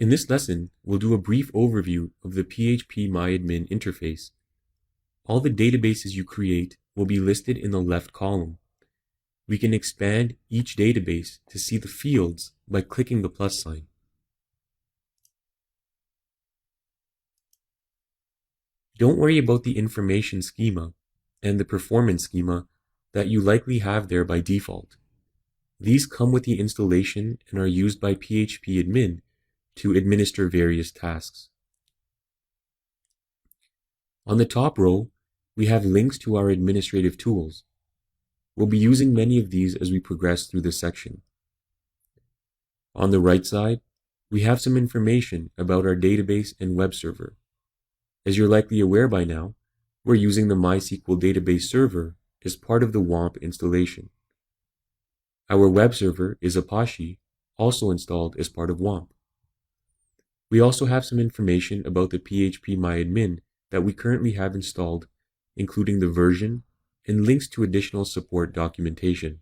In this lesson, we'll do a brief overview of the PhpMyAdmin interface. All the databases you create will be listed in the left column. We can expand each database to see the fields by clicking the plus sign. Don't worry about the information schema and the performance schema that you likely have there by default. These come with the installation and are used by PhpAdmin to administer various tasks. On the top row, we have links to our administrative tools. We'll be using many of these as we progress through this section. On the right side, we have some information about our database and web server. As you're likely aware by now, we're using the MySQL Database server as part of the WAMP installation. Our web server is Apache, also installed as part of WAMP. We also have some information about the PhpMyAdmin that we currently have installed, including the version and links to additional support documentation.